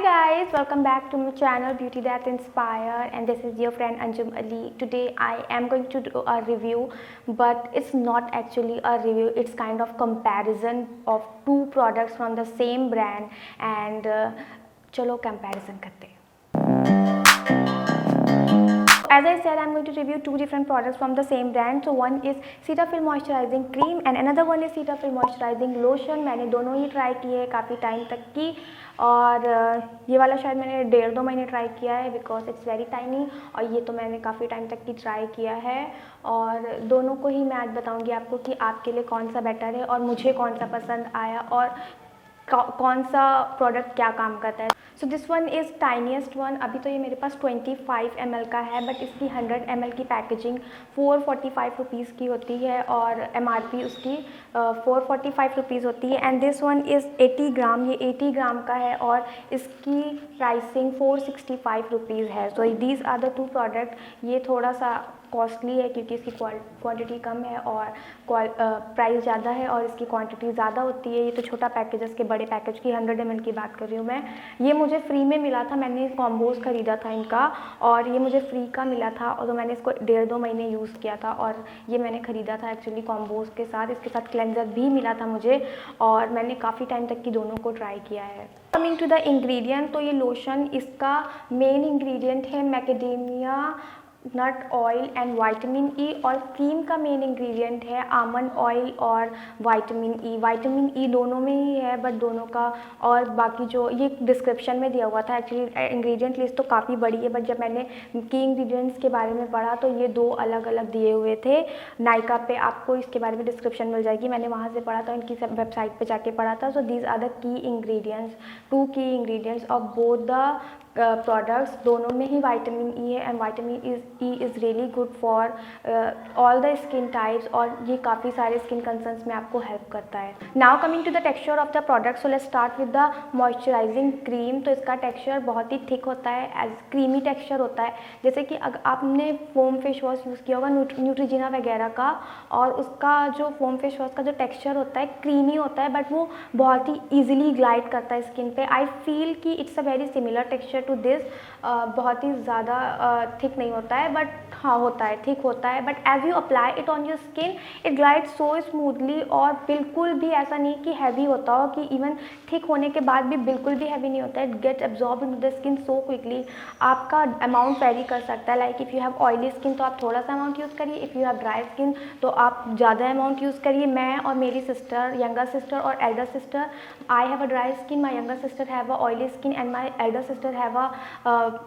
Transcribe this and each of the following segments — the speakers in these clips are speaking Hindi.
guys, welcome back to my channel Beauty That Inspire, and this is your friend Anjum Ali. Today I am going to do a review, but it's not actually a review, it's kind of comparison of two products from the same brand and chalo comparison karte hain. As I said, I'm going to review two different products from the same brand. So one is Cetaphil Moisturizing Cream and another one is Cetaphil Moisturizing Lotion. मैंने दोनों ही ट्राई किए हैं काफ़ी टाइम तक की, और ये वाला शायद मैंने 1.5-2 महीने ट्राई किया है बिकॉज इट्स वेरी टाइनी, और ये तो मैंने काफ़ी टाइम तक की ट्राई किया है। और दोनों को ही मैं आज बताऊंगी आपको कि आपके लिए कौन सा बेटर है और मुझे कौन सा पसंद आया और कौन सा प्रोडक्ट क्या काम करता है। So this one is tiniest one. अभी तो ये मेरे पास 25 ml का है, बट इसकी 100 ml की पैकेजिंग 445 रुपीज़ की होती है और MRP उसकी 445 रुपीज़ होती है। एंड दिस वन इज़ 80 ग्राम, ये 80 ग्राम का है और इसकी प्राइसिंग 465 रुपीज़ है। So these are the two product. ये थोड़ा सा कॉस्टली है क्योंकि इसकी क्वांटिटी कम है और प्राइस ज़्यादा है और इसकी क्वांटिटी ज़्यादा होती है। ये तो छोटा पैकेज है, इसके बड़े पैकेज की 100 ml की बात कर रही हूँ मैं। ये मुझे फ्री में मिला था, मैंने कॉम्बोज ख़रीदा था इनका और ये मुझे फ्री का मिला था, और तो मैंने इसको 1.5-2 महीने यूज़ किया था और ये मैंने ख़रीदा था एक्चुअली कॉम्बोज के साथ। इसके साथ क्लेंजर भी मिला था मुझे और मैंने काफ़ी टाइम तक की दोनों को ट्राई किया है। कमिंग टू द इंग्रेडिएंट, तो ये लोशन, इसका मेन इंग्रेडिएंट है macadamia nut oil and vitamin E, और क्रीम का मेन इंग्रेडिएंट है आमंड ऑयल और विटामिन ई। विटामिन ई दोनों में ही है, बट दोनों का और बाकी जो ये डिस्क्रिप्शन में दिया हुआ था, एक्चुअली इंग्रेडिएंट लिस्ट तो काफ़ी बड़ी है, बट जब मैंने की इंग्रेडिएंट्स के बारे में पढ़ा तो ये दो अलग अलग दिए हुए थे। नायका पे आपको इसके बारे में डिस्क्रिप्शन मिल जाएगी, मैंने वहाँ से पढ़ा था, इनकी वेबसाइट पे जाके पढ़ा था। So these are the key ingredients, 2 key ingredients of both the products. दोनों में ही विटामिन ई है and vitamin E is really good for all the skin types, और ये काफ़ी सारे स्किन कंसर्न्स में आपको हेल्प करता है। Now coming to the texture of the product, so let's start with the moisturising cream. तो इसका टेक्सचर बहुत ही थिक होता है, एज क्रीमी टेक्सचर होता है। जैसे कि अगर आपने फोम फेस वॉश यूज़ किया होगा न्यूट्रीजिना वगैरह का, और उसका जो फोम फेस वॉश का जो टेक्सचर होता है क्रीमी होता है, बट वो बहुत ही ईजिली ग्लाइड करता है स्किन पे। आई फील कि it's a very similar texture to this. बहुत ही ज़्यादा थिक नहीं होता है, बट हाँ होता है, थिक होता है, but as you apply it on your skin it glide so smoothly, और बिल्कुल भी ऐसा नहीं कि हैवी होता हो, कि इवन थिक होने के बाद भी बिल्कुल भी हैवी नहीं होता है। It get absorb in the skin so quickly. आपका अमाउंट वेरी कर सकता है, like if you have oily skin तो आप थोड़ा सा अमाउंट यूज़ करिए, if you have dry skin तो आप ज़्यादा अमाउंट यूज़ करिए। मैं और मेरी सिस्टर, यंगर सिस्टर और Elder sister, I have a dry skin, my younger sister have a oily skin and my elder sister have a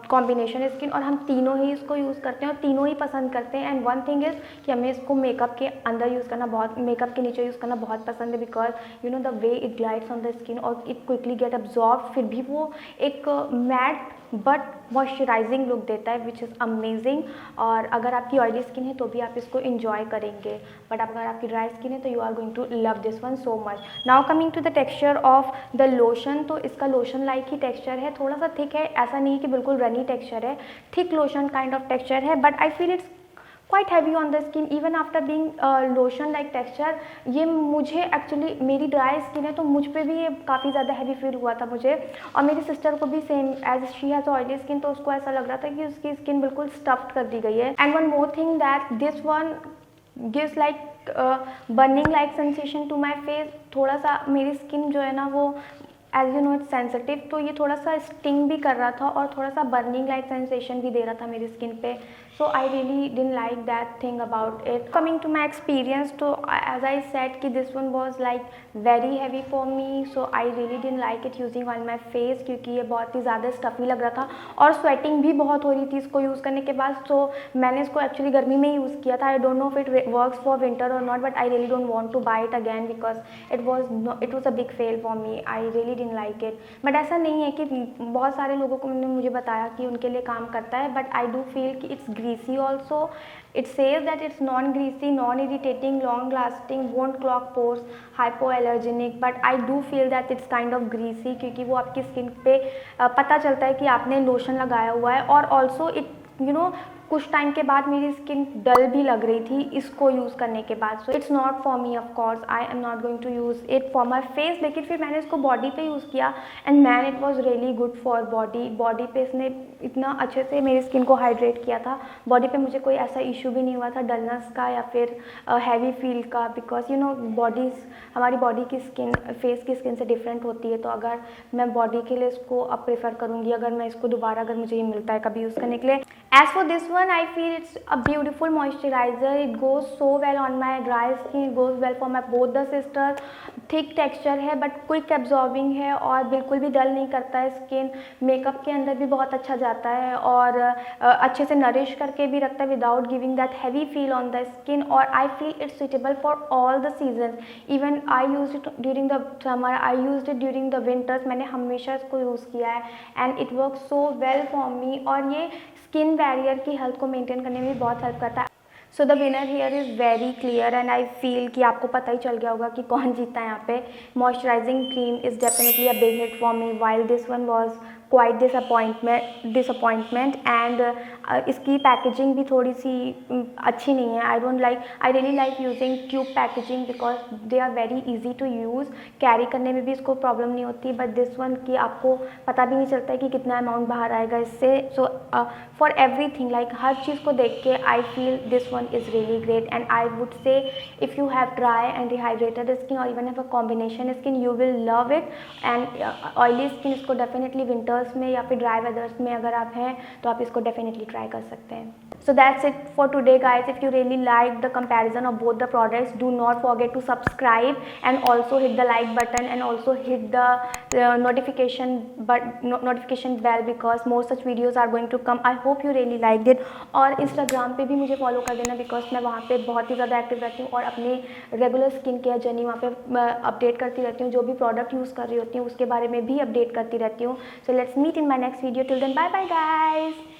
combination skin, और हम तीनों ही इसको यूज़ करते हैं और तीनों ही पसंद करते हैं। एंड वन थिंग इज़ कि हमें इसको मेकअप के अंदर यूज़ करना बहुत, मेकअप के नीचे यूज़ करना बहुत पसंद है, because you know the way it glides on the skin और इट क्विकली गेट अब्जॉर्ब, फिर भी वो एक मैट बट मॉइस्चराइजिंग लुक देता है विच इज़ अमेजिंग। और अगर आपकी ऑयली स्किन है तो भी आप इसको इन्जॉय करेंगे, बट अगर आपकी ड्राई स्किन है तो you are going to love this one so much. Now coming to the texture of the lotion, तो इसका लोशन लाइक ही टेक्सचर है, थोड़ा सा थिक है, ऐसा नहीं कि बिल्कुल रनी टेक्सचर है, thick lotion kind of texture है, but I feel it's quite heavy on the skin even after being lotion like texture. ये मुझे एक्चुअली, मेरी ड्राई स्किन है तो मुझ पे भी ये काफ़ी ज़्यादा हैवी फील हुआ था मुझे, और मेरी सिस्टर को भी same, as she has oily skin तो उसको ऐसा लग रहा था कि उसकी स्किन बिल्कुल स्टफ्ड कर दी गई है। And one more thing that this one gives like burning like sensation to my face. थोड़ा सा मेरी स्किन जो है ना वो as you know it's sensitive, तो ये थोड़ा सा स्टिंग भी कर रहा था और थोड़ा सा बर्निंग लाइक सेंसेशन भी दे रहा था मेरी स्किन पे। So I really didn't like that thing about it. Coming to my experience, तो एज आई सेड कि this one was like very heavy for me, so I really didn't like it using on my face, क्योंकि ये बहुत ही ज़्यादा स्टफी लग रहा था और स्वेटिंग भी बहुत हो रही थी इसको यूज़ करने के बाद। सो मैंने इसको एक्चुअली गर्मी में यूज़ किया था। I don't know if it works for winter और not, but I really don't want to buy it again because it was a big fail for me. I really didn't like it. But ऐसा नहीं है कि बहुत सारे लोगों को मुझे बताया कि उनके लिए काम करता है, बट आई डू फील कि it's greasy also. It says that it's non-greasy, non-irritating, long-lasting, won't clog pores, hypoallergenic, but I do feel that it's kind of greasy, क्योंकि वो आपकी स्किन पे पता चलता है कि आपने लोशन लगाया हुआ है, और also it you know कुछ टाइम के बाद मेरी स्किन डल भी लग रही थी इसको यूज़ करने के बाद। So it's not for me, of course I am not going to use it for my face. लेकिन फिर मैंने इसको बॉडी पे यूज़ किया and man it was really good for body पे इसने इतना अच्छे से मेरी स्किन को हाइड्रेट किया था। बॉडी पे मुझे कोई ऐसा इशू भी नहीं हुआ था डलनेस का या फिर हैवी फील का, बिकॉज यू नो हमारी बॉडी की स्किन फेस की स्किन से डिफरेंट होती है। तो अगर मैं बॉडी के लिए इसको अब प्रेफर करूँगी, अगर मैं इसको दोबारा अगर मुझे ये मिलता है कभी यूज़ करने के लिए। As for this one I feel it's a beautiful moisturiser, it goes so well on my dry skin, it goes well for my both the sister. Thick texture है बट क्विक एब्जॉर्बिंग है और बिल्कुल भी डल नहीं करता है स्किन। मेकअप के अंदर भी बहुत अच्छा जाता है और अच्छे से नरिश करके भी रखता है without giving that heavy feel on the skin. और I feel it's suitable for all the season. Even I use it during the summer, I use it during the winters. मैंने हमेशा इसको यूज़ किया है and it work so well for me. और ये स्किन बैरियर की हेल्थ को मेंटेन करने में भी बहुत हेल्प करता है। So the winner here is very clear and I feel कि आपको पता ही चल गया होगा कि कौन जीता है यहाँ पे। Moisturising cream is definitely a big hit for me while this one was quite disappointment and इसकी पैकेजिंग भी थोड़ी सी अच्छी नहीं है। I really like using tube packaging because they are very easy to use, carry करने में भी इसको प्रॉब्लम नहीं होती। बट दिस वन की आपको पता भी नहीं चलता है कि कितना अमाउंट बाहर आएगा इससे। सो फॉर एवरीथिंग लाइक हर चीज़ को देख के I feel this one is really great and I would say if you have dry and dehydrated skin और even have a combination skin you will love it. And oily skin इसको डेफिनेटली विंटर्स में या फिर ड्राई वेदर्स में अगर आप हैं तो आप इसको डेफिनेटली ट्राई कर सकते हैं। So that's it for today guys. If you really like the comparison of both the products do not forget to subscribe and also hit the like button and also hit the notification bell because more such videos are going to come. I hope you really like it. और इंस्टाग्राम पे भी मुझे फॉलो कर देना बिकॉज मैं वहाँ पे बहुत ही ज़्यादा एक्टिव रहती हूँ और अपनी रेगुलर स्किन केयर जर्नी वहाँ पे अपडेट करती रहती हूँ। जो भी प्रोडक्ट यूज़ कर रही होती हूँ उसके बारे में भी अपडेट करती रहती हूँ। So let's meet in my next video. Till then, bye bye guys.